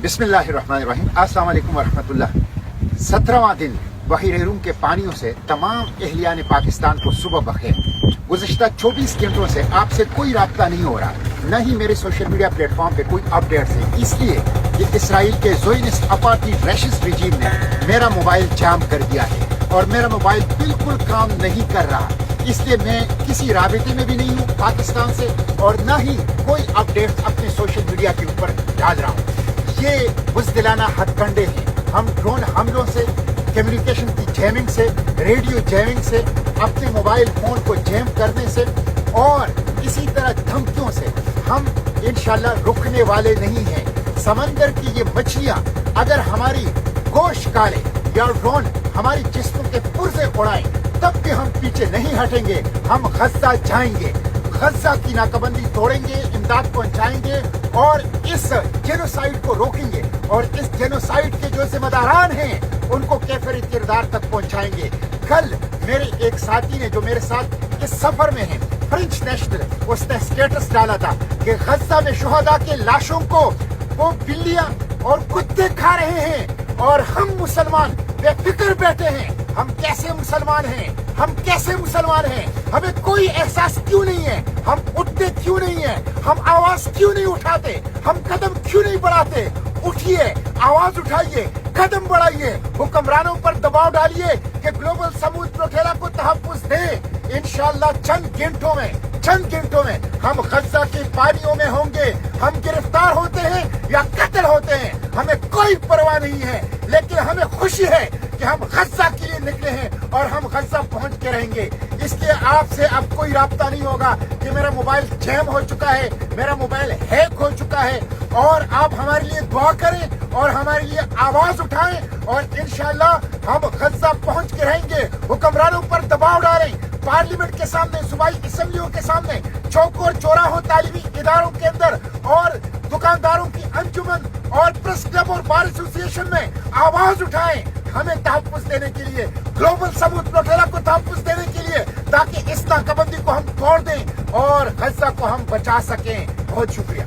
बिस्मिल्लाहिर्रहमानिर्रहीम। अस्सलाम वालेकुम वरहमतुल्लाह। 17वां दिन बहीर रूम के पानियों से तमाम अहलिया ने पाकिस्तान को सुबह बखेर। गुज़िश्ता 24 घंटों से आपसे कोई राब्ता नहीं हो रहा, न ही मेरे सोशल मीडिया प्लेटफॉर्म पे कोई अपडेट्स है, इसलिए कि इसराइल के ज़ोयनिस्ट अपार्टीड रैशिस्ट रिजीम ने मेरा मोबाइल जाम कर दिया है और मेरा मोबाइल बिल्कुल काम नहीं कर रहा। इसलिए मैं किसी राबिते में भी नहीं हूँ पाकिस्तान से और न ही कोई अपडेट्स अपने सोशल मीडिया के ऊपर डाल रहा हूँ। ये बुज़दिलाना हथकंडे हैं। हम ड्रोन हमलों से, कम्युनिकेशन की जैमिंग से, रेडियो जैमिंग से, अपने मोबाइल फोन को जैम करने से और इसी तरह धमकियों से हम इंशाल्लाह रुकने वाले नहीं हैं। समंदर की ये मछलियां अगर हमारी गोश्त काले या ड्रोन हमारी जिस्मों के पुर्जे उड़ाएं तब भी हम पीछे नहीं हटेंगे। हम गज़ा जाएंगे, गज़ा की नाकाबंदी तोड़ेंगे, इमदाद पहुंचाएंगे और इस जेनोसाइड को रोकेंगे और इस जेनोसाइड के जो जिम्मेदारान हैं उनको कैफर किरदार तक पहुंचाएंगे। कल मेरे एक साथी ने जो मेरे साथ इस सफर में है, फ्रेंच नेशनल, उसने स्टेटस डाला था कि गज़ा में शुहदा के लाशों को वो बिल्लियां और कुत्ते खा रहे हैं और हम मुसलमान बेफिक्र बैठे हैं। हम कैसे मुसलमान हैं? हम कैसे मुसलमान हैं? हमें कोई एहसास क्यों नहीं है? हम उठते क्यों नहीं है? हम आवाज क्यों नहीं उठाते? हम कदम क्यों नहीं बढ़ाते? उठिए, आवाज उठाइए, कदम बढ़ाइए, हुक्मरानों पर दबाव डालिए कि ग्लोबल समूह प्रोटेरा को तहफ्फुज़ दे। इंशाअल्लाह चंद घंटों में हम गज़ा के पानियों में होंगे। हम गिरफ्तार होते हैं या कत्ल होते हैं, हमें कोई परवाह नहीं है, लेकिन हमें खुशी है कि हम गज़ा के लिए निकले हैं और हम गज़ा पहुंच के रहेंगे। इसलिए आपसे अब कोई राब्ता नहीं होगा कि मेरा मोबाइल जैम हो चुका है, मेरा मोबाइल हैक हो चुका है। और आप हमारे लिए दुआ करें और हमारे लिए आवाज उठाएं और इंशाअल्लाह हम गज़ा पहुंच के रहेंगे। हुक्मरानों पर दबाव डालें, पार्लियामेंट के सामने, सूबाई असेंबलियों के सामने, चौकों और चौराहों, तालीमी इदारों के अंदर और दुकानदारों की अंजुमन और प्रेस क्लब और बार एसोसिएशन में आवाज उठाएं हमें तहफ्फुज़ देने के लिए, ग्लोबल समूह प्रोटेरा को तहफ्फुज़ देने के लिए, ताकि इस नाकाबंदी को हम तोड़ दें और गज़ा को हम बचा सकें। बहुत शुक्रिया।